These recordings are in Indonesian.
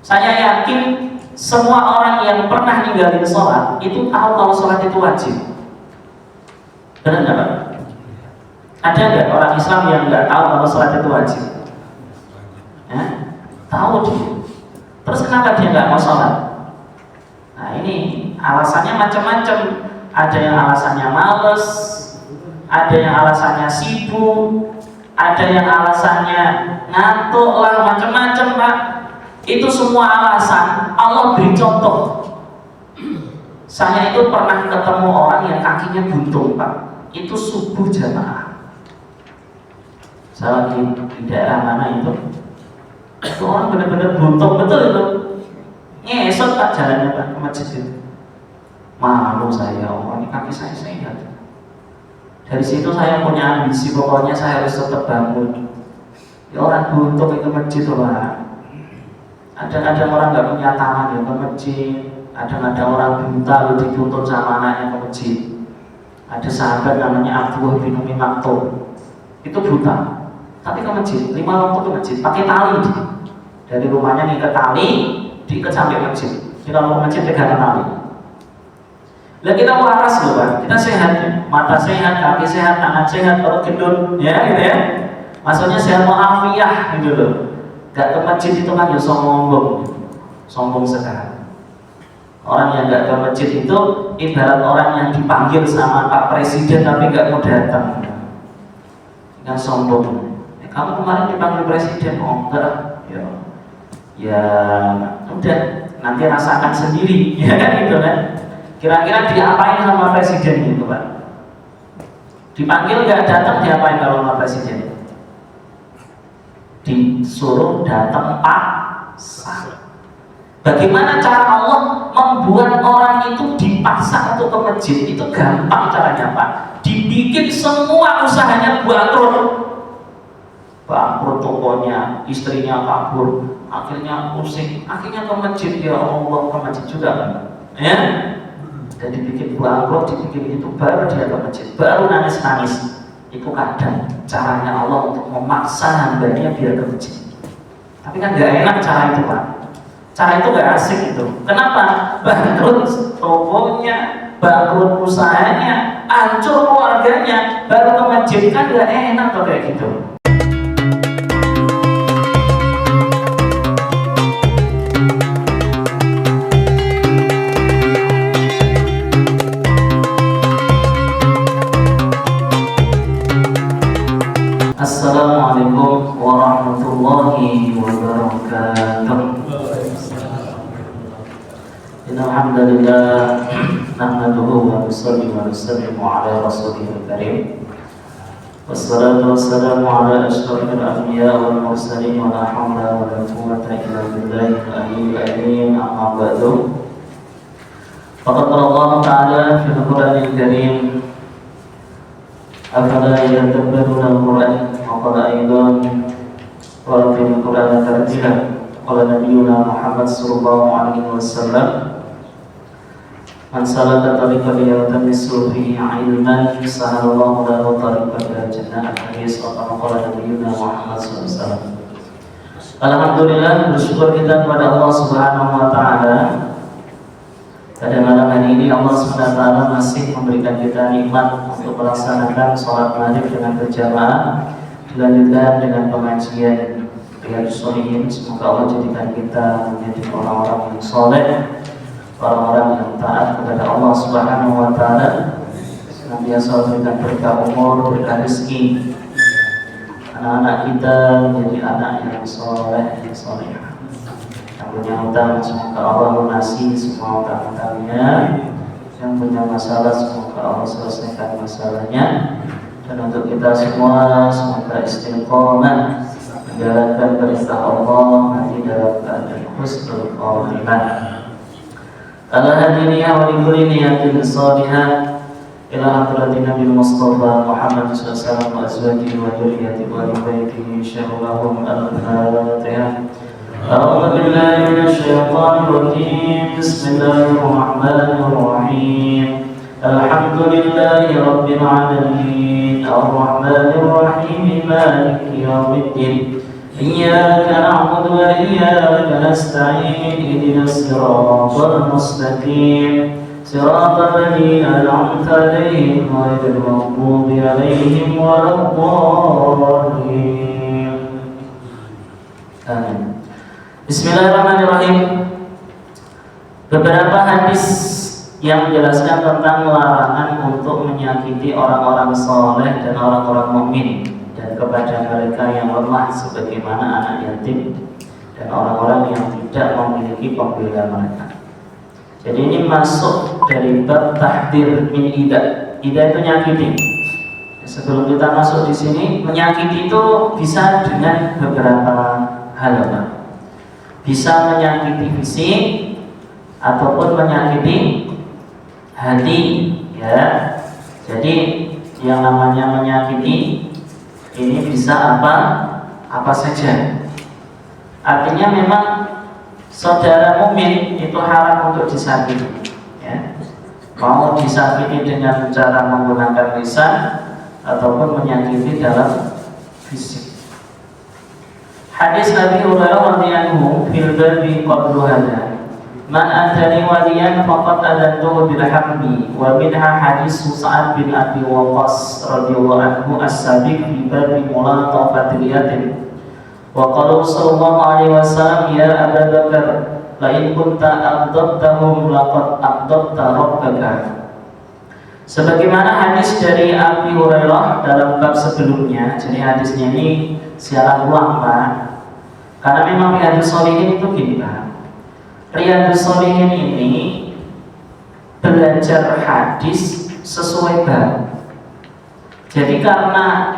Saya yakin semua orang yang pernah ninggalin sholat itu tahu kalau sholat itu wajib. Benar nggak Pak? Ada nggak orang Islam yang nggak tahu kalau sholat itu wajib? Tahu dia. Terus kenapa dia nggak mau sholat? Nah ini alasannya macam-macam. Ada yang alasannya males, ada yang alasannya sibuk, ada yang alasannya ngantuk lah, macam-macam Pak. Itu semua alasan. Allah beri contoh. Saya itu pernah ketemu orang yang kakinya buntung Pak. Itu subuh jamaah. Saya lagi di daerah mana itu? Itu orang benar-benar buntung betul itu. Ngesot Pak jalannya Pak ke masjid itu. Malu saya, ini kaki saya sehat. Dari situ saya punya ambisi, pokoknya saya harus tetap bangun. Ya orang buntung itu masjid Pak. Ada orang nggak punya tangan ya ke masjid. Ada orang buta lalu dituntun sama anaknya ke masjid. Ada sahabat namanya Abdullah bin Umi Maktum. Itu buta, tapi ke masjid 5 waktu ke masjid pakai tali. Dari rumahnya ngikat tali, diikat sampai masjid. Jadi kalau ke masjid pegangan tali. Lah kita waras loh Pak, kita sehat ya. Mata sehat, kaki sehat, tangan sehat, perut gendut, ya gitu ya. Maksudnya sehat walafiat gitu loh. Gak ke masjid itu kan ya sombong sekali. Orang yang gak ke masjid itu ibarat orang yang dipanggil sama Pak Presiden tapi gak mau datang. Kan sombong. Kamu kemarin dipanggil Presiden, oh enggak, ya udah nanti rasakan sendiri, ya kan gitu kan. Kira-kira diapain sama Presiden gitu Pak? Dipanggil gak datang diapain kalau sama Presiden? Disuruh datang paksa. Bagaimana cara Allah membuat orang itu dipaksa untuk ke masjid? Itu gampang caranya Pak. Dibikin semua usahanya bangkrut tokonya, istrinya kabur, akhirnya pusing, akhirnya ke masjid. Ya Allah, ke masjid juga kan? Ya? Dan dibikin bangkrut, dibikin itu baru dia ke masjid, baru nangis-nangis. Itu kadang caranya Allah untuk memaksa hambanya biar ke masjid. Tapi kan gak enak cara itu Pak. Cara itu gak asik itu. Kenapa? Bangkrut tokonya, bangkrut usahanya, hancur keluarganya, baru ke masjid, kan gak enak kok kayak gitu. Assalamualaikum warahmatullahi wabarakatuh. Innal hamdalillah nahmaduhu wa nusalli wa nusallimu ala rasulihil karim. Wassalatu wassalamu ala asyrafil anbiya wal mursalin wa la hawla wa la quwwata illa billahil aliyyil azim. Amma ba'du. Faqad qala Allah ta'ala fil Qur'anil karim afala yatadabbaruna al-Qur'an wa qala aidan wa fil Qur'an tartila qala nabiyyuna Muhammad sallallahu alaihi wasallam man salaka tariqan yaltamisu fihi ilman sahalallahu lahu tariqan ila jannah. Hadis wa qala nabiyyuna Muhammad sallallahu alaihi wasallam. Alhamdulillah, bersyukur kita kepada Allah Subhanahu wa taala. Pada malam hari ini Allah SWT masih memberikan kita nikmat untuk melaksanakan sholat maghrib dengan berjamaah, dilanjutkan dengan pengajian Riyadhus Shalihin. Semoga Allah jadikan kita menjadi orang-orang yang soleh, orang-orang yang taat kepada Allah Subhanahu wa taala, senantiasa memberikan berkah umur, berkah rezeki, anak-anak kita menjadi anak yang soleh, yang soleh. Yang punya utang semoga Allah lunasi semua utang-utangnya. Yang punya masalah semoga Allah selesaikan masalahnya. Dan untuk kita semua semoga istiqomah menjalankan perintah Allah nanti dalam keadaan husnul khotimah. Ala hadiniya wa likulli niyatin salihah ila hadratin Nabi Mustafa Muhammad sallallahu alaihi wasallam wa azwajihi wa dzurriyyatihi wa baitihi insyaallah. Al-Fatihah. أعوذ بالله من الشيطان الرجيم. بسم الله الرحمن الرحيم. الحمد لله رب العالمين الرحمن الرحيم مالك يوم الدين إياك نعبد وإياك نستعين اهدنا الصراط المستقيم صراط الذين أنعمت عليهم غير المغضوب عليهم ولا الضالين. Amin. Bismillahirrahmanirrahim. Beberapa hadis yang menjelaskan tentang larangan untuk menyakiti orang-orang soleh dan orang-orang mukmin, dan kepada mereka yang lemah sebagaimana anak yatim dan orang-orang yang tidak memiliki pembela mereka. Jadi ini masuk dari bab tahdir min ida. Ida itu nyakiti. Sebelum kita masuk di sini, menyakiti itu bisa dengan beberapa hal. Bisa menyakiti fisik ataupun menyakiti hati, ya. Jadi yang namanya menyakiti ini bisa apa saja. Artinya memang saudara mukmin itu haram untuk disakiti, ya. Mau disakiti dengan cara menggunakan lisan ataupun menyakiti dalam fisik. Hadis Nabi Hurairah radhiyallahu fil babi qablu hadza. Man atani waliyan faqad adantuhu bil hamdi wa minha hadis Sa'ad bin Abi Waqqas radhiyallahu anhu as-sabiq fi babi mulatafatil yatim. Wa qala sallallahu alaihi wasallam ya Abu Bakar la in kunta aqdabtahum laqad aqdabta rabbaka. Sebagaimana hadis dari Abi Hurairah dalam bab sebelumnya. Jadi hadisnya ini siaran ulang, Pak. Karena memang Riyadhus Shalihin itu gini, Pak. Riyadhus Shalihin ini belajar hadis sesuai bab. Jadi karena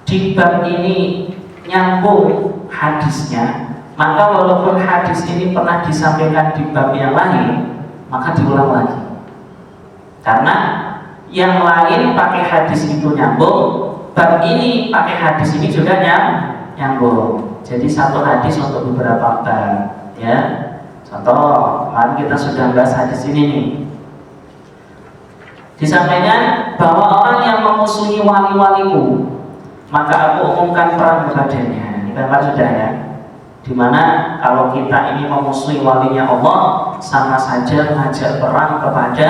di bab ini nyambung hadisnya, maka walaupun hadis ini pernah disampaikan di bab yang lain, maka diulang lagi. Karena yang lain pakai hadis itu nyambung, bab ini pakai hadis ini juga nyambung. Jadi satu hadis untuk beberapa bab, ya. Contoh, kemarin kita sudah bahas hadis ini nih. Disampaikan bahwa orang yang memusuhi wali-walimu, maka aku umumkan perang kepadanya. Ini kan sudah, ya. Dimana kalau kita ini memusuhi walinya Allah, sama saja mengajak perang kepada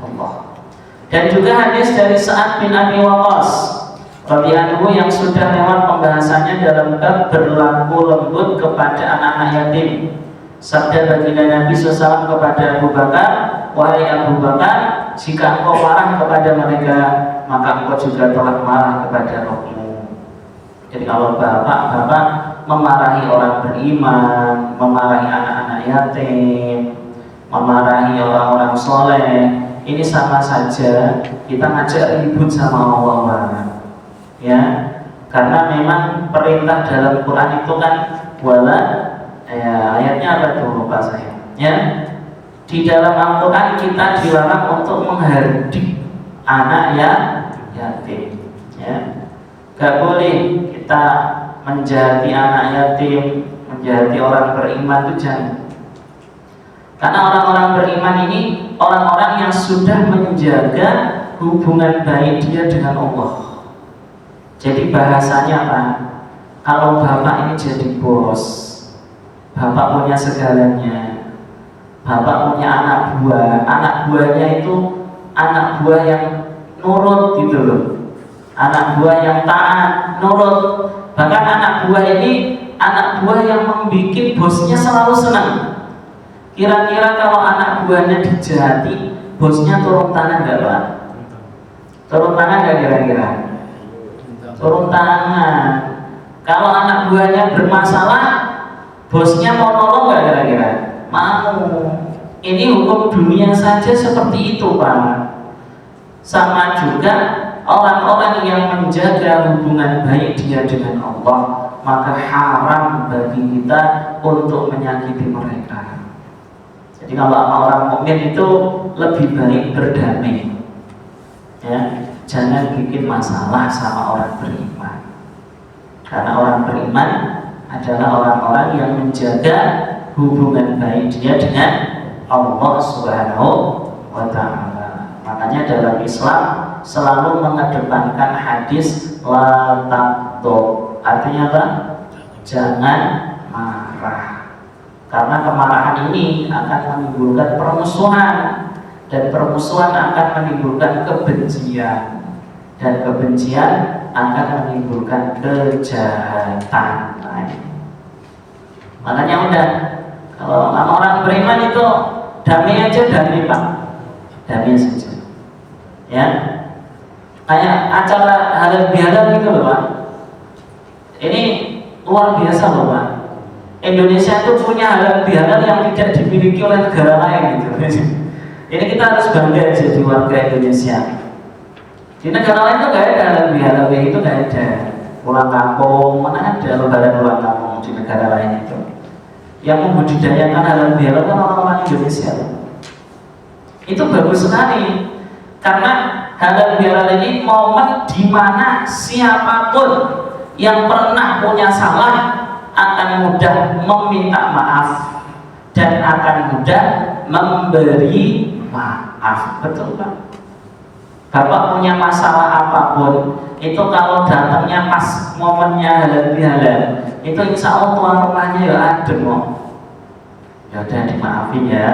Allah. Dan juga hadis dari Sa'ad bin Abi Waqqas radhiyallahu yang sudah lewat pembahasannya dalam bab berlaku lembut kepada anak-anak yatim. Sabda baginda Nabi SAW kepada Abu Bakar, wahai Abu Bakar, jika engkau marah kepada mereka, maka engkau juga telah marah kepada Rabbmu. Jadi kalau bapak memarahi orang beriman, memarahi anak-anak yatim, memarahi orang-orang soleh, ini sama saja kita ngajak ribut sama Allah, ya. Karena memang perintah dalam Quran itu kan wala, ya, ayatnya apa tuh, lupa saya, ya. Di dalam Al-Quran kita dilarang untuk menghardik anak yatim, ya. Gak boleh kita menjadi anak yatim, menjadi orang beriman, itu jangan. Karena orang-orang beriman ini orang-orang yang sudah menjaga hubungan baik dia dengan Allah. Jadi bahasanya apa? Kalau bapak ini jadi bos, bapak punya segalanya, bapak punya anak buahnya itu anak buah yang nurut gitu loh, anak buah yang taat, nurut. Bahkan anak buah ini anak buah yang membuat bosnya selalu senang. Kira-kira kalau anak buahnya dijahati, bosnya turun tangan nggak, Pak? Turun tangan nggak kira-kira? Turun tangan. Kalau anak buahnya bermasalah, bosnya mau nolong nggak kira-kira? Mau. Ini hukum dunia saja seperti itu, Pak. Sama juga orang-orang yang menjaga hubungan baik dia dengan Allah, maka haram bagi kita untuk menyakiti mereka. Jadi kalau orang mukmin itu lebih baik berdamai, ya. Jangan bikin masalah sama orang beriman. Karena orang beriman adalah orang-orang yang menjaga hubungan baik dia dengan Allah Subhanahu wa Ta'ala. Makanya dalam Islam selalu mengedepankan hadis la taqdu. Artinya apa? jangan marah. Karena kemarahan ini akan menimbulkan permusuhan, dan permusuhan akan menimbulkan kebencian, dan kebencian akan menimbulkan kejahatan. Makanya udah, kalau orang beriman itu damai aja, damai Pak, damai saja. Ya, kayak acara halal bihalal gitu loh Pak. Ini luar biasa loh Pak. Indonesia itu punya halal bihalal yang tidak dimiliki oleh negara lain gitu. Ini kita harus bangga jadi warga Indonesia. Di negara lain itu nggak ada halal bihalal itu, nggak ada. Pulang kampung, mana ada lebaran pulang kampung di negara lain itu. Yang membudidayakan halal bihalal kan orang-orang Indonesia. Itu bagus sekali, karena halal bihalal ini momen di mana siapapun yang pernah punya salah akan mudah meminta maaf dan akan mudah memberi maaf. Betul Pak? Bapak punya masalah apapun, itu kalau datangnya pas momennya halal bihalal, itu insya Allah tuan rumahnya ya adem kok. Ya udah dimaafin ya,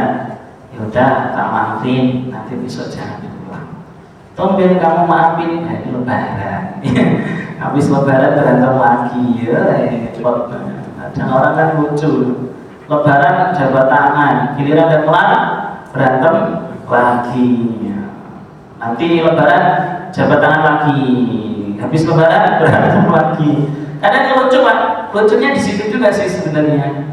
ya udah tak maafin, nanti besok jangan diulang. Tumben kamu maafin, ya ini lebaran. Habis lebaran berantem lagi, ya repot banget. Dan orang kan lucu, lebaran jabat tangan, giliran udah kelar berantem lagi. Nanti lebaran jabat tangan lagi, habis lebaran berantem lagi. Kadang lucu Pak, lucunya di situ juga sih sebenarnya.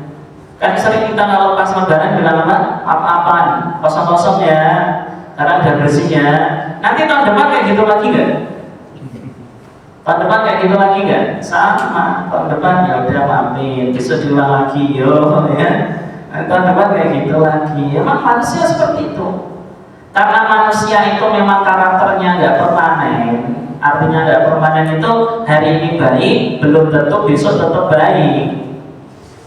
Kan sering kita kalau pas lebaran bilang apa-apaan, kosong-kosong ya, karena udah bersih ya. Nanti tahun depan kayak gitu lagi nggak? Tahun depan kayak gitu lagi nggak? Sama, tahun depan ya udah maafin, besok diulang lagi yo ya. Tahun depan kayak gitu lagi. Emang manusia seperti itu. Karena manusia itu memang karakternya nggak permanen. Artinya nggak permanen itu hari ini baik, belum tentu besok tetap baik.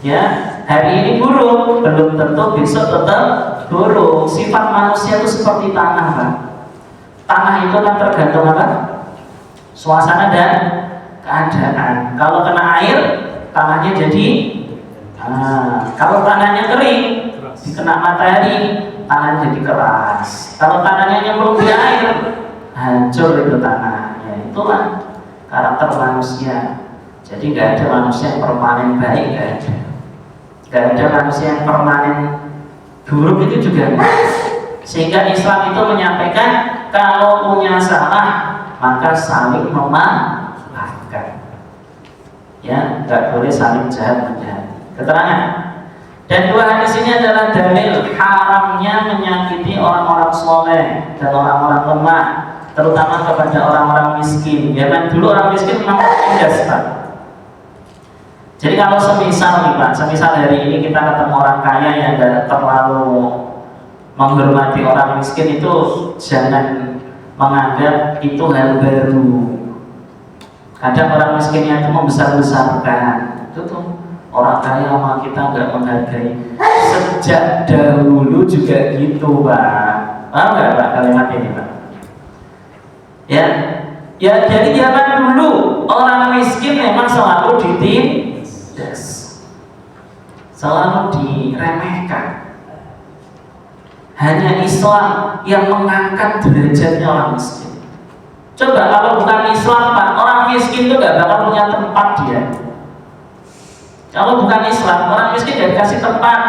Ya, hari ini buruk, belum tentu besok tetap buruk. Sifat manusia itu seperti tanah Pak. Tanah itu kan tergantung apa? Suasana dan keadaan. Kalau kena air, tanahnya jadi kalau tanahnya kering, dikena matahari, tanah jadi keras. Kalau tanahnya nyemplung di air, hancur itu tanahnya. Itulah karakter manusia. Jadi nggak ada manusia yang permanen baik, nggak ada. Nggak ada manusia yang permanen buruk, itu juga nggak. Sehingga Islam itu menyampaikan kalau punya salah maka saling memaafkan. Ya, nggak boleh saling jahat menjahati. Keterangan. Dan dua hadis ini adalah dalil haramnya menyakiti orang-orang soleh dan orang-orang lemah, terutama kepada orang-orang miskin. Zaman dulu orang miskin memang tindas Pak. Jadi kalau semisal nih Pak, semisal hari ini kita ketemu orang kaya yang tidak terlalu menghormati orang miskin, itu jangan menganggap itu hal baru. Kadang orang miskinnya itu membesar-besarkan. Itu tuh orang kaya sama kita nggak menghargai. Sejak dahulu juga gitu Pak. Paham nggak Pak kalimat ini Pak? Ya, ya dari zaman dulu orang miskin memang selalu ditindas, selalu diremehkan. Hanya Islam yang mengangkat derajatnya orang miskin. Coba kalau bukan Islam Pak, orang miskin itu nggak bakal punya tempat dia. Kalau bukan Islam, orang miskin tidak dikasih tempat.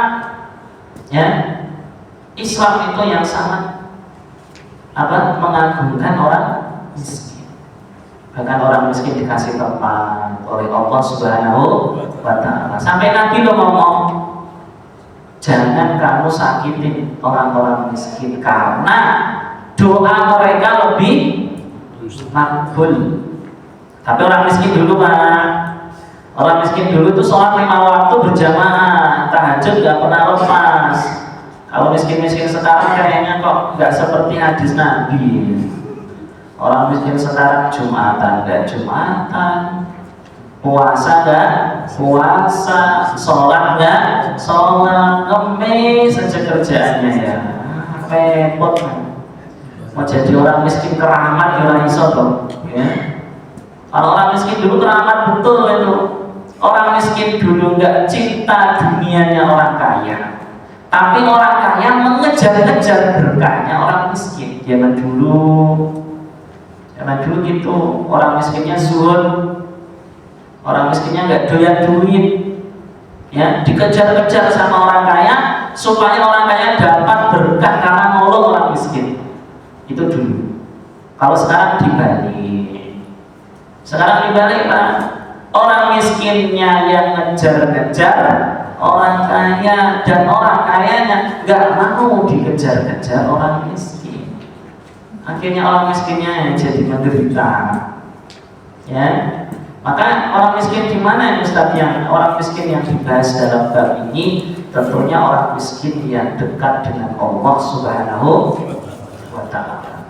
Ya, Islam itu yang sangat mengagungkan orang miskin. Bahkan orang miskin dikasih tempat oleh Allah Subhanahu wa Ta'ala. Sampai Nabi lo ngomong, jangan kamu sakitin orang-orang miskin karena doa mereka lebih makbul. Tapi orang miskin dulu Pak, orang miskin dulu itu sholat 5 waktu berjamaah, tahajud nggak pernah lepas. Kalau miskin-miskin sekarang kayaknya kok nggak seperti hadis Nabi. Orang miskin sekarang Jumatan nggak Jumatan, puasa nggak puasa, sholat nggak sholat, ngemis saja kerjaannya ya. Repot kan. Mau jadi orang miskin keramat ya iso toh. Ya. Kalau orang miskin dulu keramat betul itu. Orang miskin dulu nggak cinta dunianya orang kaya, tapi orang kaya mengejar-ngejar berkahnya orang miskin. Zaman dulu gitu, orang miskinnya zuhud, orang miskinnya nggak doyan duit, ya dikejar-kejar sama orang kaya supaya orang kaya dapat berkah karena nolong orang miskin. Itu dulu. Kalau sekarang dibalik, Pak, orang miskinnya yang ngejar-ngejar orang kaya, dan orang kayanya nggak mau dikejar-kejar orang miskin. Akhirnya orang miskinnya yang jadi menderita. Ya, maka orang miskin di mana Ustaz? Yang orang miskin yang dibahas dalam bab ini tentunya orang miskin yang dekat dengan Allah Subhanahu wa Ta'ala.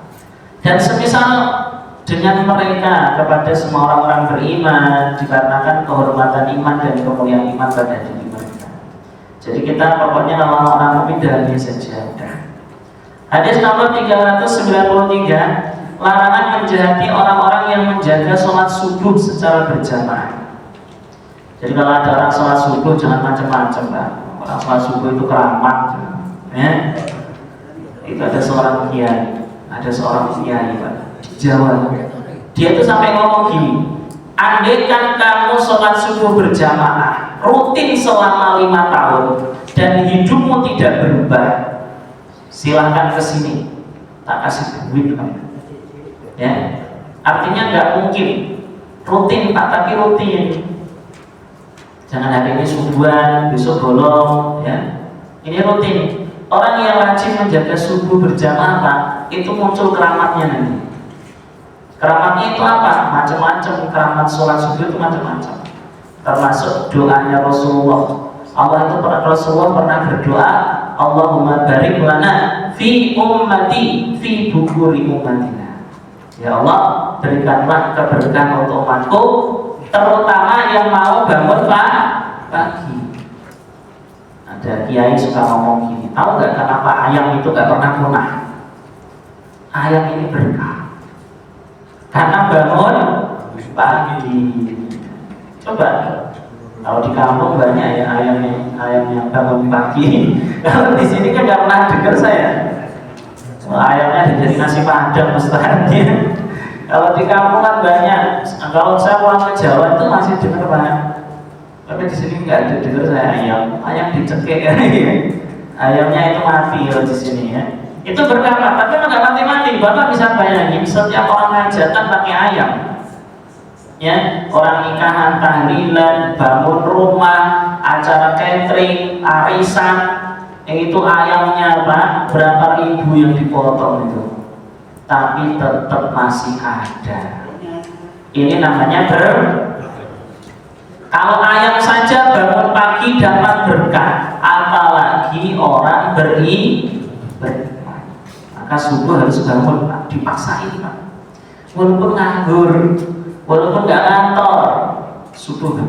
Dan semisal dengan mereka kepada semua orang-orang beriman dikarenakan kehormatan iman dan kemuliaan iman pada diri mereka. Jadi kita pokoknya orang-orang mukmin dalamnya saja. Hadis nomor 393, larangan menjahati orang-orang yang menjaga sholat subuh secara berjamaah. Jadi kalau ada orang sholat subuh jangan macam-macam, Pak. Orang sholat subuh itu keramat, ya. Itu ada seorang kiai, Pak, Jawa. Dia itu sampai ngomong gini, andaikan kamu sholat subuh berjamaah rutin selama 5 tahun dan hidupmu tidak berubah, silahkan kesini, tak kasih duit kamu. Ya, artinya nggak mungkin rutin Pak, tapi rutin. Jangan hari ini subuhan, besok bolong, ya. Ini rutin. Orang yang rajin menjaga subuh berjamaah Pak, itu muncul keramatnya nanti. Keramatnya itu apa? Macam-macam. Keramat sholat subuh itu macam-macam. Termasuk doanya Rasulullah. Rasulullah pernah berdoa, Allahumma barik lana fi ummati fi bukuri ummatina. Ya Allah, berikanlah keberkahan untuk umatku, terutama yang mau bangun pagi. Ada kiai suka ngomong gini, tahu nggak kenapa ayam itu nggak pernah punah? Ayam ini berkah karena bangun pagi. Coba kalau di kampung banyak ya ayam yang bangun pagi. Kalau di sini kan nggak pernah dengar saya. Ayamnya jadi nasi padang mustahilnya. Kalau di kampung kan banyak. Kalau saya pulang ke Jawa itu masih dengar banyak. Tapi di sini nggak ada dengar saya ayam dicekik. Ayamnya itu mati kalau di sini ya. Itu berkah, tapi nggak mati-mati. Bapak bisa bayangin setiap orang hajatan pakai ayam. Ya, orang nikahan, tahlilan, bangun rumah, acara catering, arisan, itu ayamnya Pak, berapa ribu yang dipotong itu, tapi tetap masih ada. Ini namanya kalau ayam saja bangun pagi dapat berkah, apalagi orang beriman. Maka subuh harus bangun Pak, dipaksain Pak. Walaupun nganggur, walaupun nggak kantor, subuh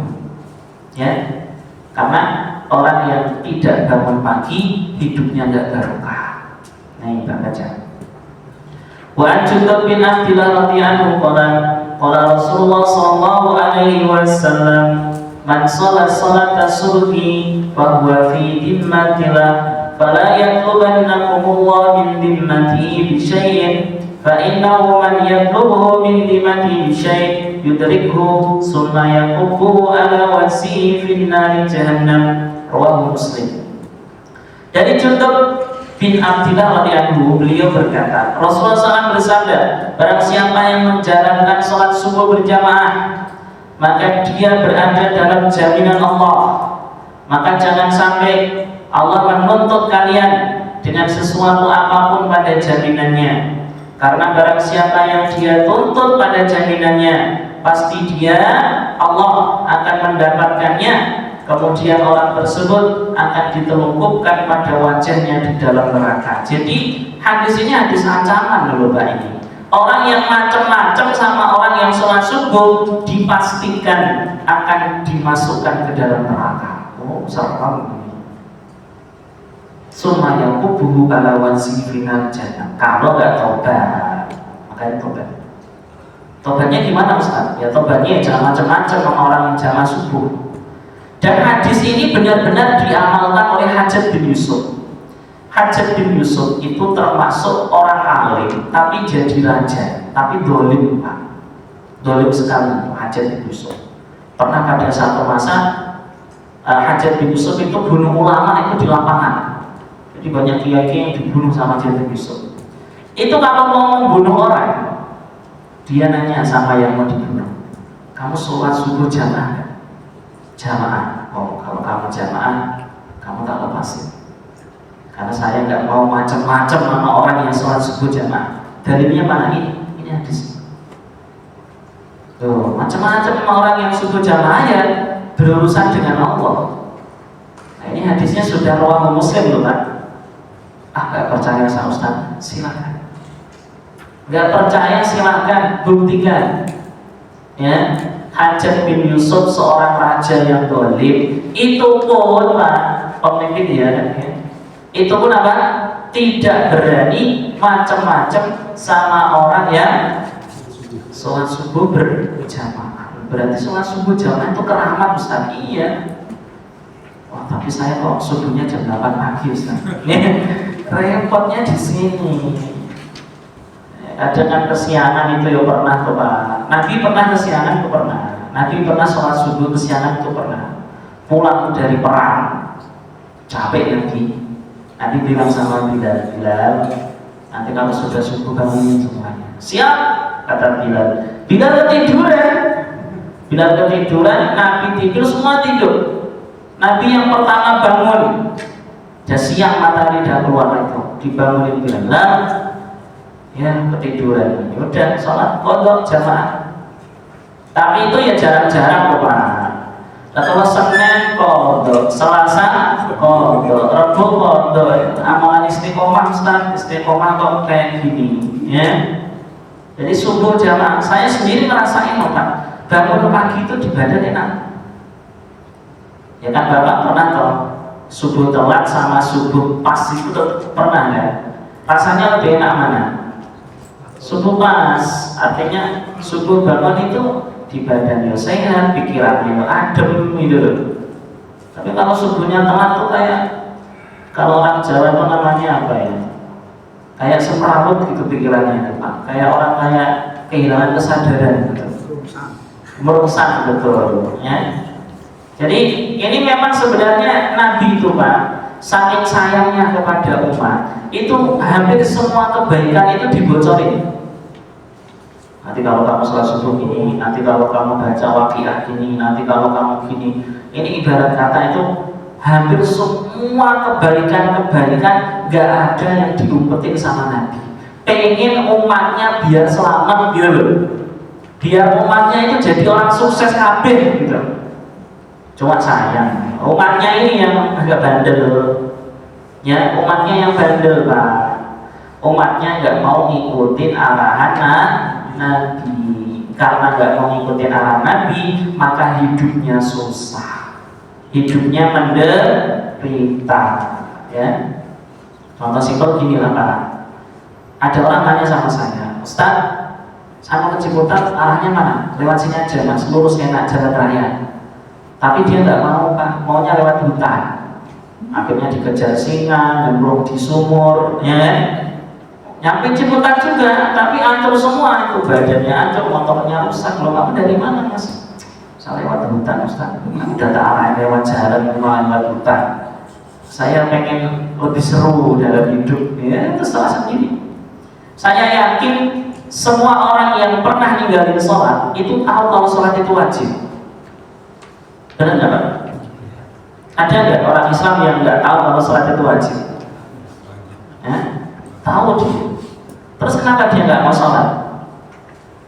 ya, karena orang yang tidak bangun pagi hidupnya nggak barokah. Nah ini baca. Wa Jundub bin Abdillah radhiyallahu anhu qala Rasulullah sallallahu alaihi wasallam man shalla salata subhi fa huwa fi dimmatillah fala yatlubannakumullah min dimmatihi bi syai'in fa innahu man yatlubuhu min dimmatihi bi syai' yudrikhu summa yakubbuhu ala wasihi fin nari jahannam. Rawahu Muslim. Dari Jundub bin Abdillah radhiyallahu anhu, beliau berkata, Rasulullah SAW bersabda, barang siapa yang menjalankan sholat subuh berjamaah, maka dia berada dalam jaminan Allah. Maka jangan sampai Allah menuntut kalian dengan sesuatu apapun pada jaminannya. Karena barang siapa yang dia tuntut pada jaminannya, pasti dia, Allah akan mendapatkannya. Kemudian orang tersebut akan ditelungkupkan pada wajahnya di dalam neraka. Jadi hadis ini hadis ancaman loh Pak ini. Orang yang macam-macam sama orang yang sholat subuh dipastikan akan dimasukkan ke dalam neraka. Oh, serem. Summa yaqubuhu ala wajhi final jannah. Kalau nggak tobat, makanya tobat. Tobatnya gimana Ustaz? Ya tobatnya jangan macam-macam sama orang yang jamaah subuh. Dan hadis ini benar-benar diamalkan oleh Hajjaj bin Yusuf. Hajjaj bin Yusuf itu termasuk orang alim, tapi jadi raja, tapi dolim Pak. Dolim sekali Hajjaj bin Yusuf. Pernah pada satu masa Hajjaj bin Yusuf itu bunuh ulama itu di lapangan. Jadi banyak kiai yang dibunuh sama Hajjaj bin Yusuf. Itu kalau mau membunuh orang, dia nanya sama yang mau dibunuh, kamu sholat subuh jamaah? Jamaah. Oh, kalau kamu jamaah, kamu tak lepasin. Karena saya nggak mau macam-macam sama orang yang sholat subuh jamaah. Dalilnya mana ini hadis. Tuh, macam-macam sama orang yang subuh jamaah ya berurusan dengan Allah. Nah, ini hadisnya sudah rawahu Muslim loh Pak. Nggak percaya sama Ustaz? Silakan. Nggak percaya silakan buktikan. Ya. Hajjaj bin Yusuf seorang raja yang dolim, itu pun Pak, pemimpin ya, itu pun apa? Tidak berani macam-macam sama orang yang sholat subuh berjamaah. Berarti sholat subuh jamaah itu keramat Ustaz? Iya. Wah, tapi saya kok subuhnya jam 8 pagi Ustaz. Repotnya di sini. Ada kan kesiangan itu ya pernah tuh Pak. Nabi pernah kesiangan itu pernah. Nabi pernah sholat subuh kesiangan itu pernah. Pulang dari perang, capek lagi. Nabi bilang sama Bilal, nanti kalau sudah subuh bangunin semuanya. Siap, kata Bilal. Bilal ketiduran. Nabi tidur, semua tidur. Nabi yang pertama bangun. Udah siang matahari udah keluar itu. Dibangunin Bilal. Ya ketiduran, udah sholat kodok jamaah. Tapi itu ya jarang-jarang kok Pak. Kalau Senin kodok, Selasa kodok, Rabu kodok. Amalan istiqomah Ustaz, istiqomah kok kayak gini ya. Jadi subuh jamaah, saya sendiri ngerasain loh Pak. Bangun pagi itu di badan enak. Ya kan Bapak pernah toh subuh telat sama subuh pas itu pernah nggak? Rasanya lebih enak mana? Subuh pas, artinya subuh bangun itu di badan ya sehat, pikirannya adem gitu. Tapi kalau subuhnya telat tuh kayak, kalau orang Jawa itu namanya apa ya? Kayak semrawut gitu pikirannya Pak. Kayak orang kayak kehilangan kesadaran gitu. Merusak betul ya. Jadi ini memang sebenarnya Nabi itu Pak, saking sayangnya kepada umat, itu hampir semua kebaikan itu dibocorin. Nanti kalau kamu sholat subuh gini, nanti kalau kamu baca waqiah gini, nanti kalau kamu gini. Ini ibarat kata itu hampir semua kebaikan-kebaikan gak ada yang diumpetin sama Nabi. Pengen umatnya biar selamat gitu, biar umatnya itu jadi orang sukses kabeh gitu. Cuma sayang, umatnya ini yang agak bandel. Ya, umatnya yang bandel Pak. Umatnya nggak mau ngikutin arahan Nabi. Karena nggak mau ngikutin arahan Nabi, maka hidupnya susah, hidupnya menderita. Ya, contoh simpel gini lah Pak. Ada orang tanya sama saya, Ustaz, saya mau ke Ciputat, arahnya mana? Lewat sini aja Mas, lurus enak jalan raya. Tapi dia nggak mau Pak, maunya lewat hutan. Akhirnya dikejar singa, nyemplung di sumur, ya. Nyampe Ciputat juga, tapi hancur semua itu badannya hancur, motornya rusak. Loh kamu dari mana Mas? Saya lewat hutan Ustaz. Udah tak arahin lewat jalan, lewat hutan. Saya pengen lebih seru dalam hidup, ya itu salah sendiri. Saya yakin semua orang yang pernah ninggalin sholat itu tahu kalau sholat itu wajib. Benar nggak Pak? Ada nggak orang Islam yang nggak tahu kalau sholat itu wajib? Ya? Tahu dia. Terus kenapa dia nggak mau sholat?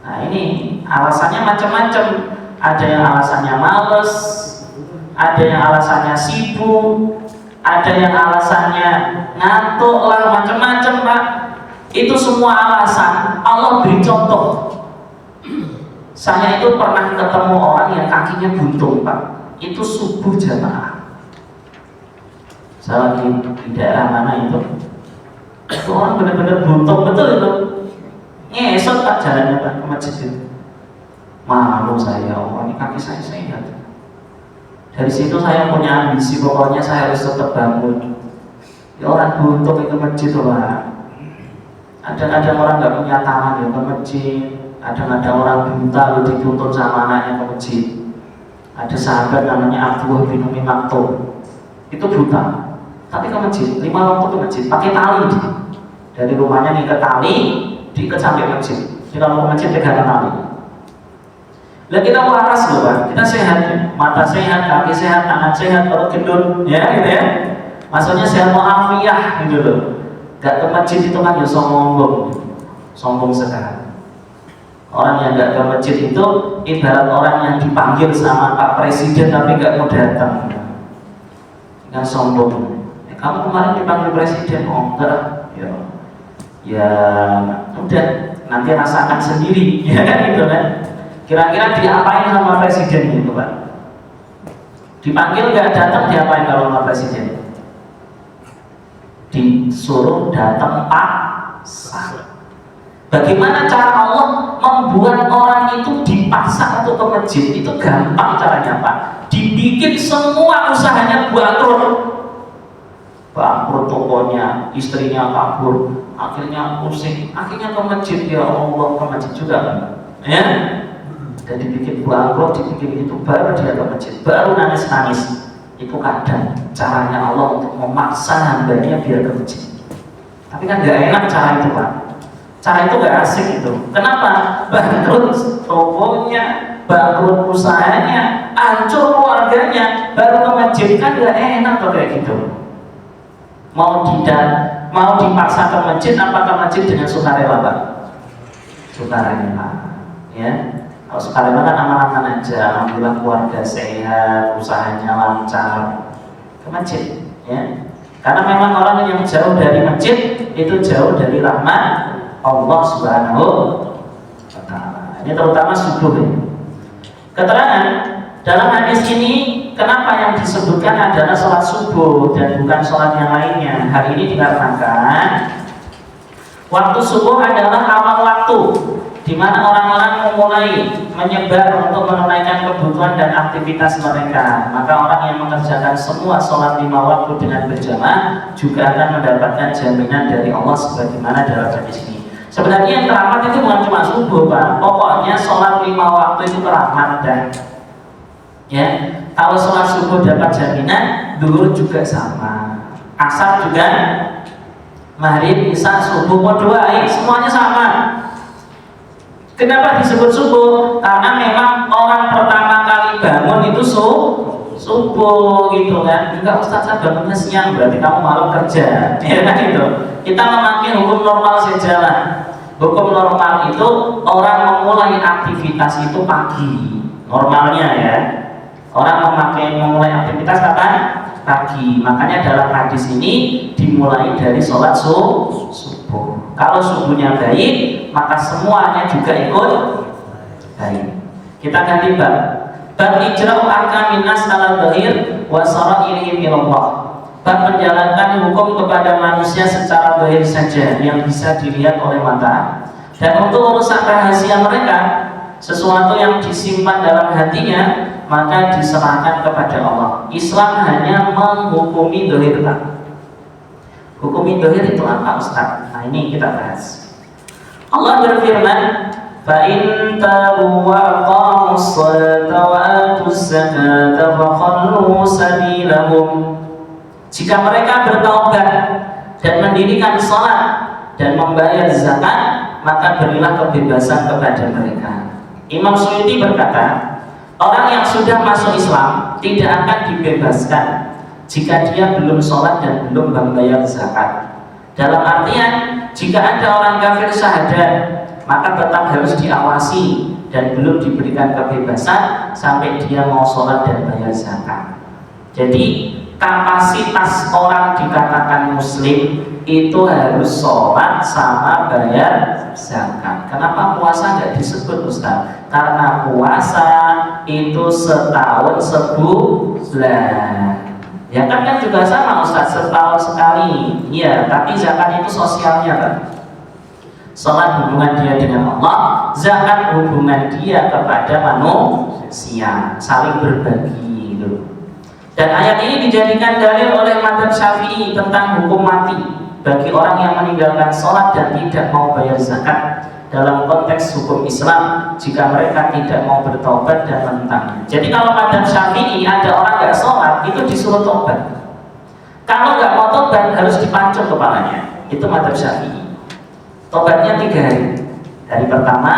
Nah ini alasannya macam-macam. Ada yang alasannya males, ada yang alasannya sibuk, ada yang alasannya ngantuk lah, macam-macam Pak. Itu semua alasan. Allah beri contoh. Saya itu pernah ketemu orang yang kakinya buntung Pak. Itu subuh jamaah. Saya lagi di daerah mana itu orang benar-benar buntung betul itu. Ngesot Pak jalannya Pak ke masjid itu. Malu saya, oh ini kaki saya sehat. Dari situ saya punya ambisi, pokoknya saya harus tetap bangun. Ya orang buntung ke masjid tuh Pak. Kadang-kadang orang nggak punya tangan ya ke masjid. Kadang-kadang orang buta lo dituntun sama anaknya ke masjid. Ada sahabat namanya Abdullah bin Umi Maktum, itu buta, tapi ke masjid, 5 waktu ke masjid, pakai tali dia. Dari rumahnya nih ke tali, diikat sampai masjid. Jadi kalau ke masjid pegangan tali. Lah kita waras loh Pak, kita sehat ya. Mata sehat, kaki sehat, tangan sehat, perut gendut, ya gitu ya. Maksudnya sehat muafiah gitu loh. Gak ke masjid itu kan ya sombong sekali. Orang yang gak ke masjid itu ibarat orang yang dipanggil sama Pak Presiden tapi gak mau datang. Yang sombong. Kamu kemarin dipanggil Presiden, oh enggak, ya udah, nanti rasakan sendiri, ya kan gitu kan. Kira-kira diapain sama Presiden gitu Pak? Dipanggil gak datang, diapain kalau sama Presiden? Disuruh datang paksa. Bagaimana cara Allah membuat orang itu dipaksa untuk ke masjid? Itu gampang caranya Pak. Dibikin semua usahanya bangkrut. Bangkrut tokonya, istrinya kabur, akhirnya pusing, akhirnya ke masjid. Ya Allah, ke masjid juga kan? Ya? Dan dibikin bangkrut, dibikin itu, baru dia ke masjid, baru nangis-nangis. Itu kadang caranya Allah untuk memaksa hambanya biar ke masjid. Tapi kan gak enak cara itu Pak. Cara itu gak asik itu. Kenapa? Bangkrut tokonya, bangkrut usahanya, hancur keluarganya, baru ke masjid, kan gak enak tuh kayak gitu. Mau dipaksa ke masjid, apa ke masjid dengan sukarela Pak? Sukarela, ya. Kalau sukarela kan aman-aman aja, alhamdulillah keluarga sehat, usahanya lancar, ke masjid, ya. Karena memang orang yang jauh dari masjid itu jauh dari rahmat Allah Subhanahu wa Ta'ala. Ini terutama subuh ya. Keterangan dalam hadis ini, kenapa yang disebutkan adalah sholat subuh dan bukan sholat yang lainnya? Hal ini dikarenakan waktu subuh adalah awal waktu di mana orang-orang memulai menyebar untuk menunaikan kebutuhan dan aktivitas mereka. Maka orang yang mengerjakan semua sholat 5 waktu dengan berjamaah juga akan mendapatkan jaminan dari Allah sebagaimana dalam hadis ini. Sebenarnya yang teramat itu bukan cuma subuh Pak, pokoknya sholat 5 waktu itu teramat dan ya, kalau sholat subuh dapat jaminan, zuhur juga sama, asar juga, maghrib, isya, subuh, mau doain, semuanya sama. Kenapa disebut subuh? Karena memang orang pertama kali bangun itu subuh gitu kan. Enggak Ustaz, saya bangunnya siang, berarti kamu malam kerja, ya kan gitu. Kita memakai hukum normal saja lah. Hukum normal itu orang memulai aktivitas itu pagi, normalnya ya. Orang memulai aktivitas kapan? Pagi. Makanya dalam hadis ini dimulai dari sholat subuh. Kalau subuhnya baik, maka semuanya juga ikut baik. Kita ganti bab. Bab ijra'u ahkamin nas ala dhahir wa sara'irihim ilallah. Bab menjalankan hukum kepada manusia secara zahir saja yang bisa dilihat oleh mata, dan untuk urusan rahasia mereka, sesuatu yang disimpan dalam hatinya, maka diserahkan kepada Allah. Islam hanya menghukumi zahir. Hukumi zahir itu apa Ustaz? Nah ini kita bahas. Allah berfirman, fa in tabu wa aqamus salata wa atuz zakata fa khallu sabilahum. Jika mereka bertaubat dan mendirikan salat dan membayar zakat, maka berilah kebebasan kepada mereka. Imam Suyuti berkata, orang yang sudah masuk Islam tidak akan dibebaskan jika dia belum sholat dan belum membayar zakat. Dalam artian, jika ada orang kafir syahadat, maka tetap harus diawasi dan belum diberikan kebebasan sampai dia mau sholat dan bayar zakat. Jadi kapasitas orang dikatakan muslim itu harus sholat sama bayar zakat. Kenapa puasa tidak disebut Ustaz? Karena puasa itu setahun sebulan. Ya kan juga sama Ustaz, setahun sekali. Iya, tapi zakat itu sosialnya kan. Sholat hubungan dia dengan Allah, zakat hubungan dia kepada manusia, saling berbagi gitu. Dan ayat ini dijadikan dalil oleh madzhab Syafi'i tentang hukum mati bagi orang yang meninggalkan sholat dan tidak mau bayar zakat dalam konteks hukum Islam jika mereka tidak mau bertobat dan menentangnya. Jadi kalau madzhab Syafi'i ada orang nggak sholat itu disuruh tobat. Kalau nggak mau tobat harus dipancung kepalanya. Itu madzhab Syafi'i. Tobatnya 3 hari. Hari pertama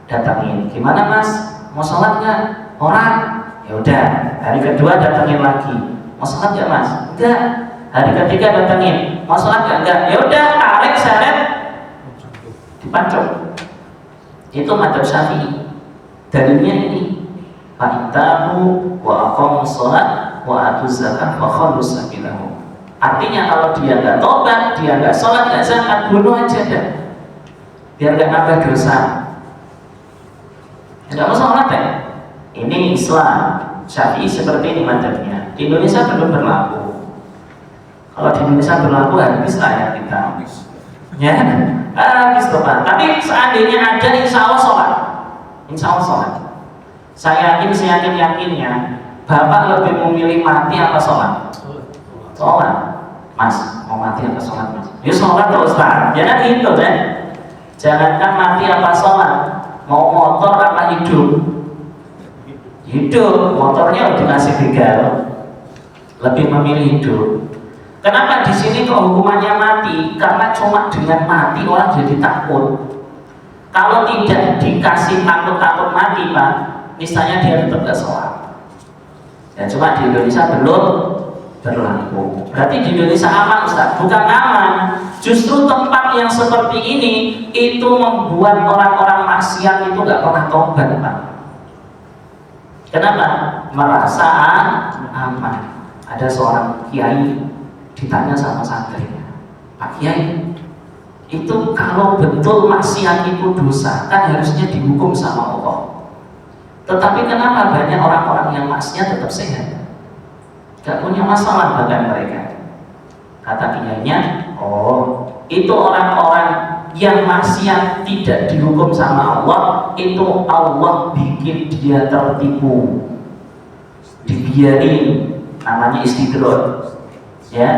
datangin, gimana mas? Mau sholat nggak? Orang? Ya udah. Hari kedua datangin lagi. Mau sholat nggak mas? Enggak. Hari ketiga datangin. Mau sholat nggak? Enggak. Ya udah, tarik seret, dipancung. Itu madzhab Syafi'i. Dalilnya ini. Fa'intahu wa aqamus sholat wa atuz zakat wa khallu sabilahum. Artinya kalau dia nggak tobat, dia nggak sholat, nggak zakat, bunuh aja dah. Biar nggak nambah dosa. Nggak mau sholat ya? Ini Islam Syafi'i seperti ini madzhabnya. Di Indonesia belum berlaku. Kalau di Indonesia berlaku habis ayat kita. Ya, habis tobat. Tapi seandainya ada, insya Allah sholat. Insya Allah sholat. Saya yakinnya Bapak lebih memilih mati apa sholat? Sholat. Mas, mau mati apa sholat mas? Ya sholat tuh Ustaz. Jangan gitu kan? Jangankan mati apa sholat, mau motor apa hidup? Hidup, motornya udah dikasih begal. Lebih memilih hidup. Kenapa di sini kok hukumannya mati? Karena cuma dengan mati orang jadi takut. Kalau tidak dikasih takut mati Pak, misalnya dia tetap gak sholat. Ya cuma di Indonesia belum berlaku. Berarti di Indonesia aman Ustaz? Bukan aman. Justru tempat yang seperti ini itu membuat orang-orang maksiat itu gak pernah tobat Pak. Kenapa? Merasa aman. Ada seorang kiai ditanya sama santrinya, Pak Kiai, itu kalau betul maksiat itu dosa kan harusnya dihukum sama Allah. Tetapi kenapa banyak orang-orang yang maksiat tetap sehat? Gak punya masalah bahkan mereka. Kata kiainya, oh itu orang-orang yang maksiat tidak dihukum sama Allah, itu Allah bikin dia tertipu, dibiarin, namanya istidroj, ya,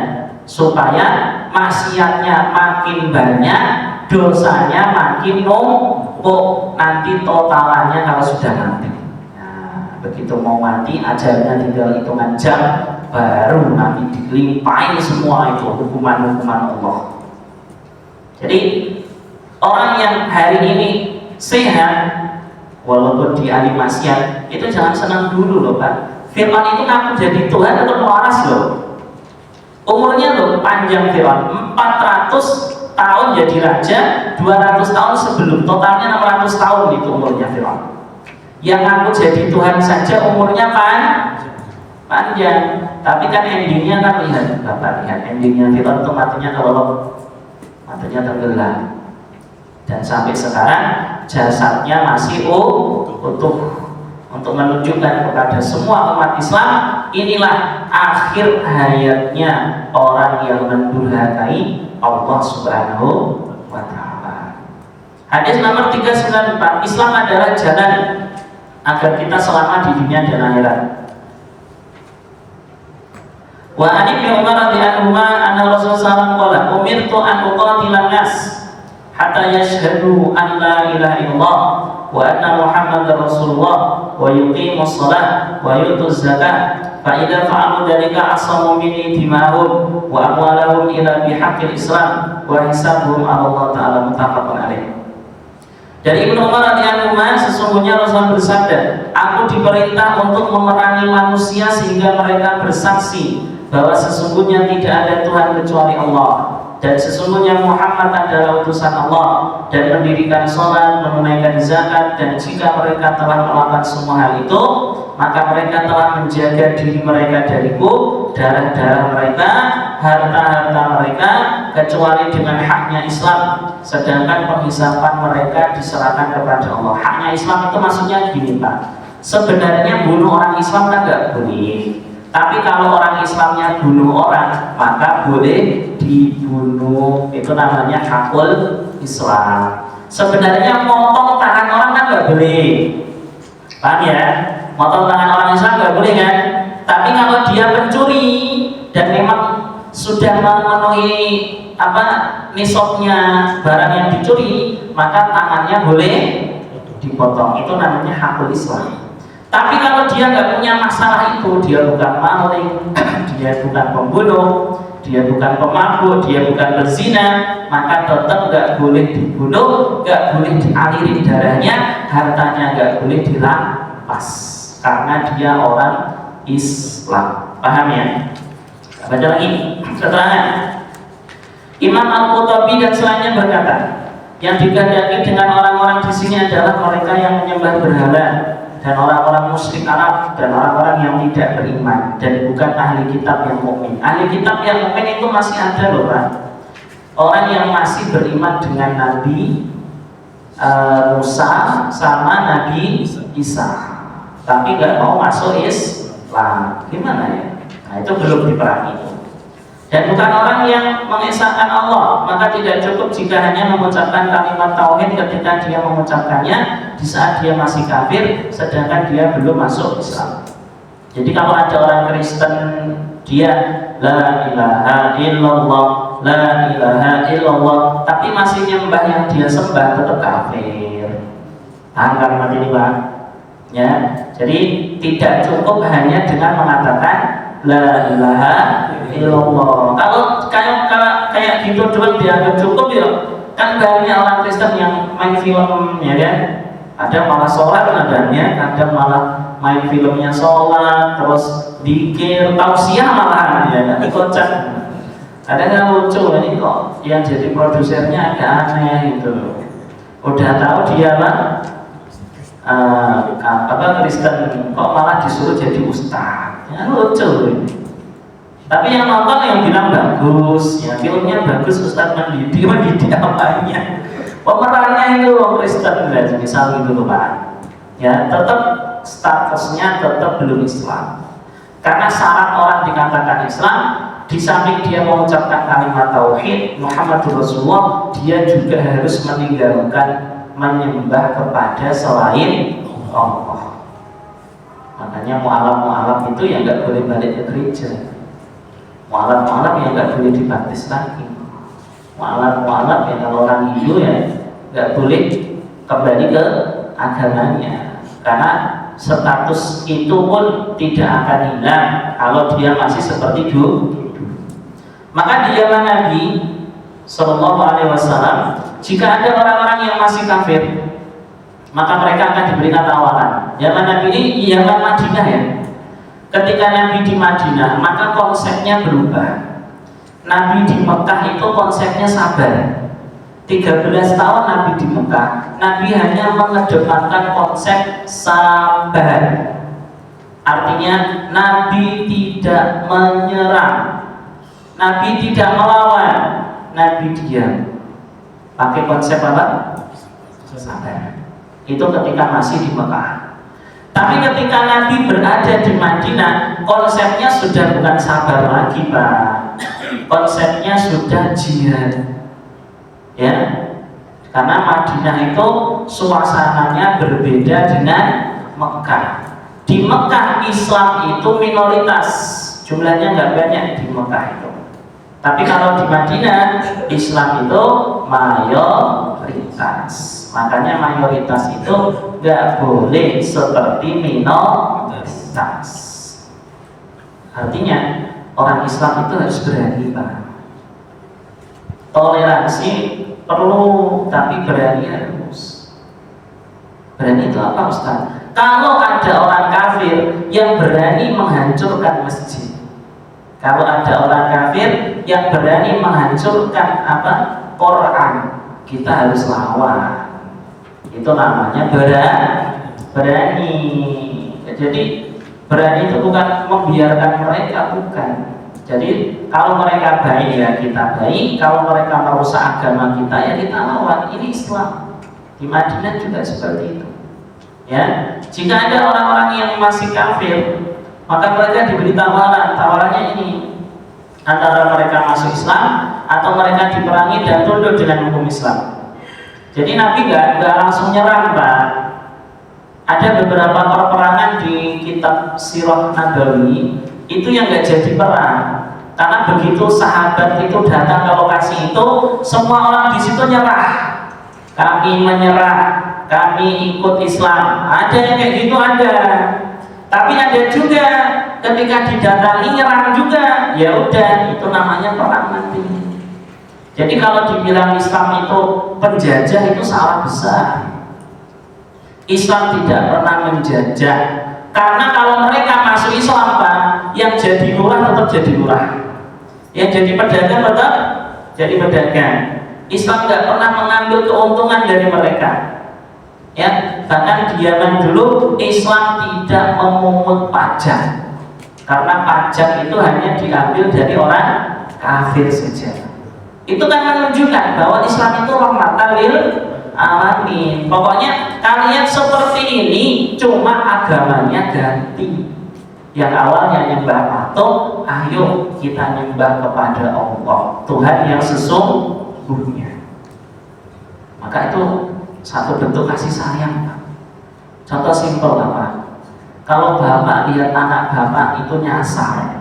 supaya maksiatnya makin banyak, dosanya makin numpuk, nanti totalannya kalau sudah mati. Nah, begitu mau mati, ajalnya tinggal hitungan jam, baru nanti dilimpahi semua itu hukuman-hukuman Allah. Jadi orang yang hari ini sehat, walaupun di ahli maksiat, itu jangan senang dulu loh Pak. Fir'aun itu ngaku jadi Tuhan atau waras loh. Umurnya loh panjang Fir'aun, 400 tahun jadi raja, 200 tahun sebelum, totalnya 600 tahun itu umurnya Fir'aun. Yang ngaku jadi Tuhan saja umurnya panjang. Tapi kan endingnya kan lihat, Bapak lihat endingnya Fir'aun itu matinya kalau matinya tenggelam. Dan sampai sekarang jasadnya masih utuh. Untuk menunjukkan kepada semua umat Islam, inilah akhir hayatnya orang yang mendurhakai Allah Subhanahu wa Ta'ala. Hadis nomor 394, Islam adalah jalan agar kita selamat di dunia dan akhirat. Wa an Ibnu Umar radhiyallahu anhu Rasulullah sallallahu alaihi wasallam umirtu an uqatilan nas hatta yashhadu an la ilaha illallah wa anna Muhammadar Rasulullah wa yuqimus shalah wa yutuz zakah fa idza fa'alu dzalika asamu minni dimahum wa amwalahum ila bihaqqil Islam wa hisabuhum 'ala Allah taala muttafaqun alaih. Dari Ibnu Umar radhiyallahu anhu, sesungguhnya Rasul bersabda, aku diperintah untuk memerangi manusia sehingga mereka bersaksi bahwa sesungguhnya tidak ada Tuhan kecuali Allah dan sesungguhnya Muhammad adalah utusan Allah, dan mendirikan sholat, menunaikan zakat, dan jika mereka telah melakukan semua hal itu, maka mereka telah menjaga diri mereka dariku, darah-darah mereka, harta-harta mereka, kecuali dengan haknya Islam, sedangkan penghisapan mereka diserahkan kepada Allah. Haknya Islam itu maksudnya gini Pak, sebenarnya bunuh orang Islam kan nggak boleh. Tapi kalau orang Islamnya bunuh orang, maka boleh dibunuh. Itu namanya hakul Islam. Sebenarnya motong tangan orang kan nggak boleh. Paham ya? Motong tangan orang Islam nggak boleh kan? Tapi kalau dia pencuri dan memang sudah memenuhi nisabnya barang yang dicuri, maka tangannya boleh dipotong. Itu namanya hakul Islam. Tapi kalau dia nggak punya masalah itu, dia bukan maling, dia bukan pembunuh, dia bukan pemabuk, dia bukan berzina, maka tetap nggak boleh dibunuh, nggak boleh dialiri darahnya, hartanya nggak boleh dirampas, karena dia orang Islam. Paham ya? Baca lagi keterangan. Imam Al-Qurtubi dan selainnya berkata, yang dikehendaki dengan orang-orang di sini adalah mereka yang menyembah berhala dan orang-orang musyrik Arab dan orang-orang yang tidak beriman dan bukan ahli kitab yang mukmin. Ahli kitab yang mukmin itu masih ada loh Pak. Orang yang masih beriman dengan Nabi Musa sama Nabi Isa, tapi nggak mau masuk Islam. Gimana ya? Nah itu belum diperangi. Dan bukan orang yang mengesahkan Allah, maka tidak cukup jika hanya mengucapkan kalimat tauhid ketika dia mengucapkannya di saat dia masih kafir, sedangkan dia belum masuk Islam. Jadi kalau ada orang Kristen, dia la ilaha illallah, la ilaha illallah, tapi masih nyembah yang dia sembah, tetap kafir. Paham kalimat ini Pak? Ya, jadi tidak cukup hanya dengan mengatakan la ilaha illallah. Kalau kayak gitu doang dianggap cukup ya, kan banyak orang Kristen yang main film ya kan, ada malah sholat adanya, kadang malah main filmnya sholat, terus dikir, tausiah malah ya kan, kocak. Ada yang lucu ini kok, yang jadi produsernya agak aneh gitu. Udah tahu dia lah Kristen, kok malah disuruh jadi ustaz. Ya, lucu ini. Tapi yang nonton yang bilang bagus, ya filmnya bagus, ustaz mendidik apanya? Pemerannya itu orang Kristen, misal gitu loh Pak. Ya tetap statusnya tetap belum Islam. Karena syarat orang dikatakan Islam, di samping dia mengucapkan kalimat tauhid Muhammadur Rasulullah, dia juga harus meninggalkan menyembah kepada selain Allah. Makanya mu'alaf itu yang nggak boleh balik ke gereja, mu'alaf yang nggak boleh dibaptis lagi, mu'alaf yang kalau orang Hindu ya nggak boleh kembali ke agamanya, karena status itu pun tidak akan hilang kalau dia masih seperti dulu. Maka di zaman Nabi Sallallahu Alaihi Wasallam, jika ada orang-orang yang masih kafir, maka mereka akan diberikan tawaran. Zaman Nabi ini zaman Madinah ya. Ketika Nabi di Madinah, maka konsepnya berubah. Nabi di Mekah itu konsepnya sabar. 13 tahun Nabi di Mekah, Nabi hanya mengedepankan konsep sabar. Artinya Nabi tidak menyerang, Nabi tidak melawan, Nabi diam. Pakai konsep apa? Sabar. Itu ketika masih di Mekah. Tapi ketika Nabi berada di Madinah, konsepnya sudah bukan sabar lagi Pak. Konsepnya sudah jihad. Ya, karena Madinah itu suasananya berbeda dengan Mekah. Di Mekah Islam itu minoritas, jumlahnya nggak banyak di Mekah itu. Tapi kalau di Madinah Islam itu mayoritas. Makanya mayoritas itu nggak boleh seperti minoritas. Artinya orang Islam itu harus berani Pak. Toleransi perlu, tapi berani harus. Berani itu apa Ustaz? Kalau ada orang kafir yang berani menghancurkan masjid, kalau ada orang kafir yang berani menghancurkan Quran, kita harus lawan. Itu namanya berani. Jadi berani itu bukan membiarkan mereka, bukan. Jadi kalau mereka baik ya kita baik, kalau mereka merusak agama kita ya kita lawan. Ini Islam. Di Madinah juga seperti itu. Ya, jika ada orang-orang yang masih kafir, maka mereka diberi tawaran. Tawarannya ini, antara mereka masuk Islam atau mereka diperangi dan tunduk dengan hukum Islam. Jadi Nabi nggak langsung nyerang Pak. Ada beberapa peperangan di kitab Sirah Nabawi itu yang nggak jadi perang, karena begitu sahabat itu datang ke lokasi itu, semua orang di situ nyerah. Kami menyerah, kami ikut Islam. Ada yang kayak gitu ada. Tapi ada juga ketika didatangi nyerang juga. Ya udah, itu namanya perang nanti. Jadi kalau dibilang Islam itu penjajah itu salah besar. Islam tidak pernah menjajah. Karena kalau mereka masuk Islam, Pak, yang jadi lurah tetap jadi lurah, yang jadi pedagang tetap jadi pedagang. Islam tidak pernah mengambil keuntungan dari mereka. Ya, bahkan di zaman dulu Islam tidak memungut pajak, karena pajak itu hanya diambil dari orang kafir saja. Itu kan menunjukkan bahwa Islam itu rahmatan lil alamin. Pokoknya kalian seperti ini, cuma agamanya ganti. Yang awalnya nyembah patung, ayo kita nyembah kepada Allah, Tuhan yang sesungguhnya. Maka itu satu bentuk kasih sayang, Pak. Contoh simpel, Pak. Kalau bapak lihat anak bapak itu nyasar,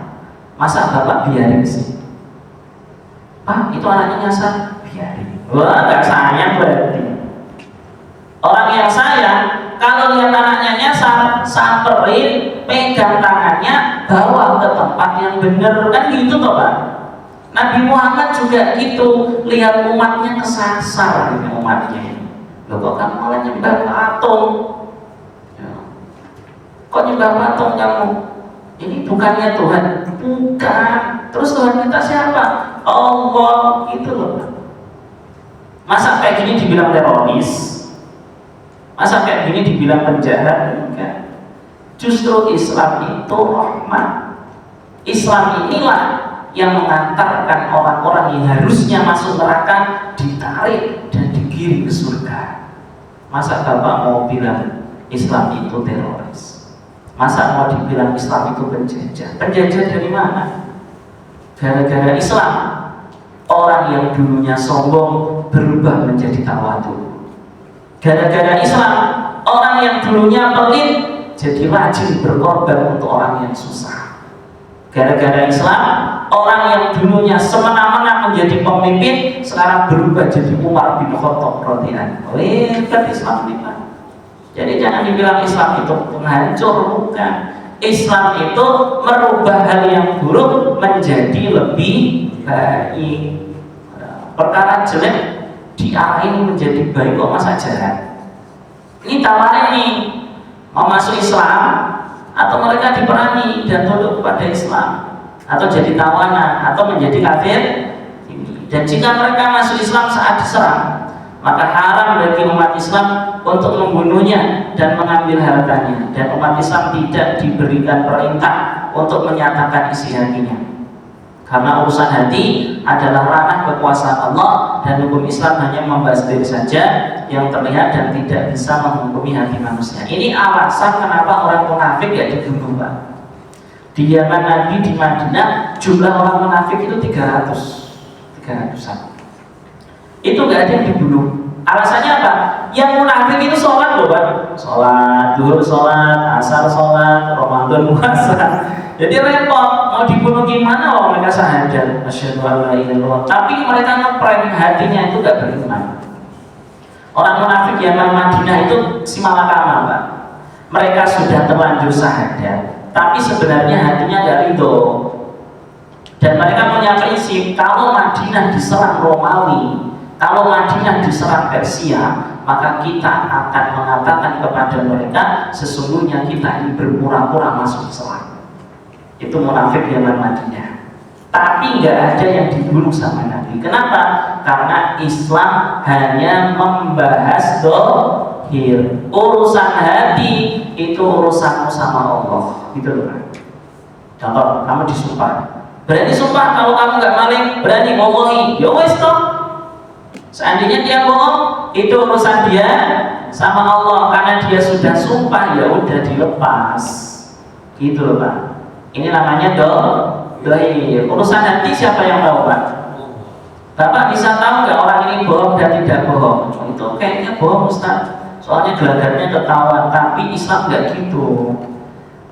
masa bapak biarin sih? Pak, itu anaknya nyasar, biarin. Wah, nggak sayang berarti. Orang yang sayang, kalau lihat anaknya nyasar, samperin, pegang tangannya, bawa ke tempat yang benar, kan gitu toh, Pak. Nabi Muhammad juga gitu, lihat umatnya kesasar, ini umatnya. Loh, kok kamu malah nyembah patung? Ya. Kok nyembah patung kamu? Ini bukannya Tuhan? Bukan. Terus Tuhan kita siapa? Allah, gitu loh. Masa kayak gini dibilang teroris? Masa kayak gini dibilang penjahat? Enggak. Justru Islam itu rahmat. Islam inilah yang mengantarkan orang-orang yang harusnya masuk neraka ditarik dan digiring ke surga. Masa Bapak mau bilang Islam itu teroris? Masa mau dibilang Islam itu penjajah? Penjajah dari mana? Gara-gara Islam, orang yang dulunya sombong berubah menjadi tawadhu. Gara-gara Islam, orang yang dulunya pelit jadi rajin berkorban untuk orang yang susah. Gara-gara Islam, orang yang dulunya semena-mena menjadi pemimpin sekarang berubah jadi Umar bin Khattab radhiyallahu anhu. Kan Islam ini, Pak. Jadi jangan dibilang Islam itu penghancur, bukan. Islam itu merubah hal yang buruk menjadi lebih baik. Perkara jelek diarahin menjadi baik, kok masa jahat? Ini tawarin nih, mau masuk Islam atau mereka diperangi dan tunduk kepada Islam, atau jadi tawanan atau menjadi kafir. Dan jika mereka masuk Islam saat diserang, maka haram bagi umat Islam untuk membunuhnya dan mengambil hartanya, dan umat Islam tidak diberikan perintah untuk menyatakan isi hatinya, karena urusan hati adalah ranah kekuasaan Allah, dan hukum Islam hanya membasdir saja yang terlihat dan tidak bisa menghukumi hati manusia. Ini alasan kenapa orang munafik ya dibunuh, Pak. Di zaman Nabi di Madinah jumlah orang munafik itu 300-an. Itu nggak ada yang dibunuh. Alasannya apa? Yang munafik itu sholat loh, Pak. Sholat, duhur sholat, asar sholat, Ramadan puasa. Jadi repot, mau dibunuh gimana? Oh, mereka syahadat, asyhadu an la ilaha illallah. Tapi mereka ngeprank hatinya itu gak beriman. Orang munafik zaman Madinah itu si malakama, Pak. Mereka sudah terlanjur syahadat, tapi sebenarnya hatinya gak ridho. Dan mereka punya prinsip, kalau Madinah diserang Romawi, kalau Madinah diserang Persia, maka kita akan mengatakan kepada mereka, sesungguhnya kita ini berpura-pura masuk Islam. Itu munafik zaman Madinah. Tapi nggak ada yang dibunuh sama Nabi. Kenapa? Karena Islam hanya membahas dohir. Urusan hati itu urusanmu sama Allah. Gitu loh. Contoh, kamu disumpah. Berani sumpah kalau kamu nggak maling, berani ngomongi. Ya wes toh. Seandainya dia bohong, itu urusan dia sama Allah. Karena dia sudah sumpah, ya udah dilepas. Gitu loh, Pak. Ini namanya dohir. Urusan hati siapa yang tahu, Pak? Bapak bisa tahu nggak orang ini bohong dan tidak bohong? Itu kayaknya bohong, Ustaz. soalnya gelagatnya ketahuan. Tapi Islam nggak gitu.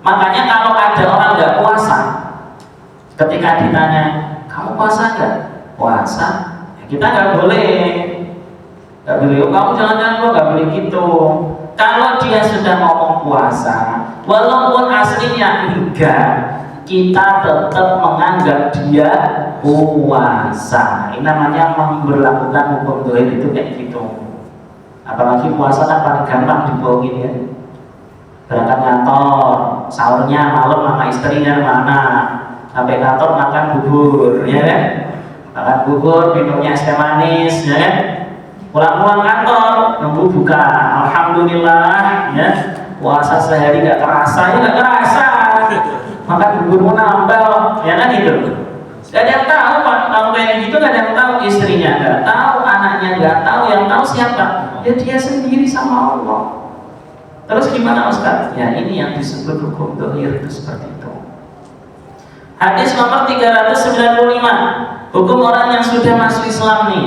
Makanya kalau ada orang nggak puasa, ketika ditanya, kamu puasa nggak? Puasa. Ya, kita nggak boleh. Nggak boleh, oh, kamu jangan-jangan kok nggak boleh gitu. Kalau dia sudah ngomong puasa, walaupun aslinya enggak, kita tetap menganggap dia puasa. Ini namanya memberlakukan hukum dohir itu kayak gitu. Apalagi puasa kan paling gampang dibohongin ya. Berangkat kantor, sahurnya malam sama istrinya mana? Sampai kantor makan bubur, ya kan? Makan bubur, minumnya es teh manis, ya kan? Pulang-pulang kantor, nunggu buka. Alhamdulillah, ya. Puasa sehari nggak terasa, ya nggak terasa. Makan bubur mau nambah, ya kan itu. Gak ada yang tahu Pak, kalau kayak gitu gak ada yang tahu, istrinya nggak tahu, anaknya nggak tahu, yang tahu siapa? Ya dia sendiri sama Allah. Terus gimana Ustaz? Ya ini yang disebut hukum dohir itu seperti itu. Hadis nomor 395, hukum orang yang sudah masuk Islam nih.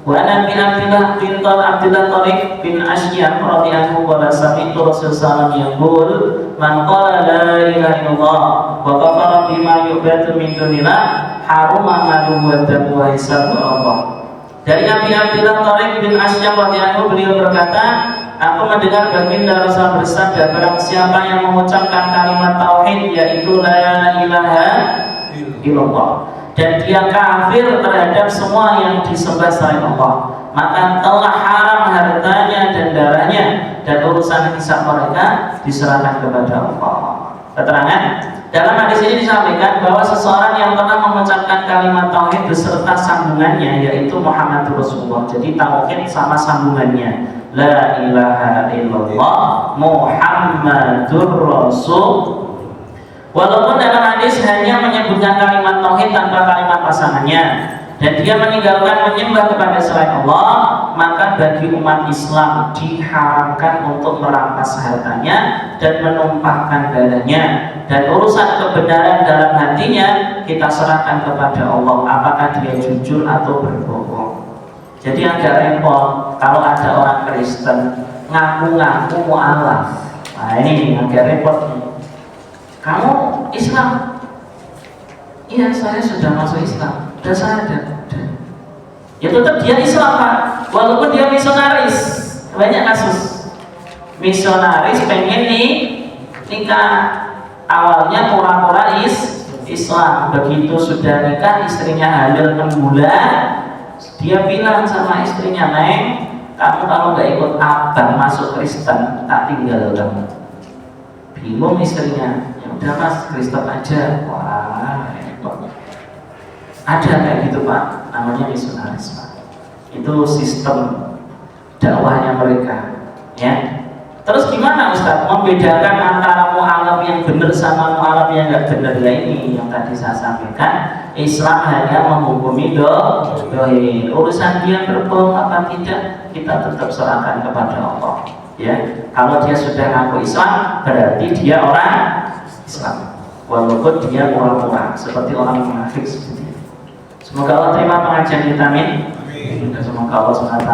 Wa Nabi Abdullah bin Abdullah Tariq bin Ashyam radhiyallahu anhu sami'tu Rasulullah yaqul man qala la ilaha illallah wa kafara bima yu'badu min dunillah haruma maluhu wa damuhu wa hisabu Allah. Dari Nabi Abdullah Tariq bin Ashyam radhiyallahu beliau berkata, aku mendengar baginda Rasul bersabda, barang siapa yang mengucapkan kalimat tauhid yaitu la ilaha illallah dan dia kafir terhadap semua yang disembah selain Allah, maka telah haram hartanya dan darahnya dan urusan hisab mereka diserahkan kepada Allah. Keterangan dalam hadis ini disampaikan bahwa seseorang yang telah mengucapkan kalimat tauhid beserta sambungannya yaitu Muhammadur Rasulullah. Jadi tauhid sama sambungannya la ilaha illallah Muhammadur Rasul. Walaupun dalam hadis hanya menyebutkan kalimat tauhid tanpa kalimat pasangannya dan dia meninggalkan menyembah kepada selain Allah, maka bagi umat Islam diharamkan untuk merampas hartanya dan menumpahkan darahnya, dan urusan kebenaran dalam hatinya kita serahkan kepada Allah, apakah dia jujur atau berbohong. Jadi agak repot kalau ada orang Kristen ngaku-ngaku mu'alaf. Nah ini agak repot nih. Kamu Islam? Iya, saya sudah masuk Islam. Sudah sadar. Ya tetap dia Islam Pak, walaupun dia misionaris. Banyak kasus misionaris pengen nikah, awalnya pura-pura Islam. Begitu sudah nikah, istrinya hamil 6 bulan, dia bilang sama istrinya, Neng, kamu kalau nggak ikut abang masuk Kristen, tak tinggal kamu. Bingung istrinya, ya udah Mas, Kristen aja. Wah, ada kayak gitu Pak, namanya misionaris Pak. Itu sistem dakwahnya mereka, ya. Terus gimana Ustaz membedakan antara mu'alaf yang benar sama mu'alaf yang nggak benar? Ya ini yang tadi saya sampaikan, Islam hanya menghukumi dohir. Urusan dia berbohong apa tidak, kita tetap serahkan kepada Allah. Ya, kalau dia sudah ngaku Islam, berarti dia orang Islam, walaupun dia pura-pura seperti orang munafik seperti itu. Semoga Allah terima pengajian kita, amin. Dan semoga Allah SWT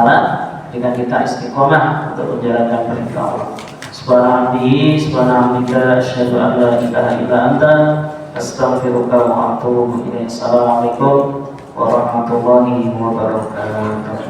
dengan kita istiqomah untuk menjalankan perintah Allah. Subhanallah, asyhadu an la ilaha illa anta, astaghfiruka wa atubu ilaik. Assalamualaikum warahmatullahi wabarakatuh.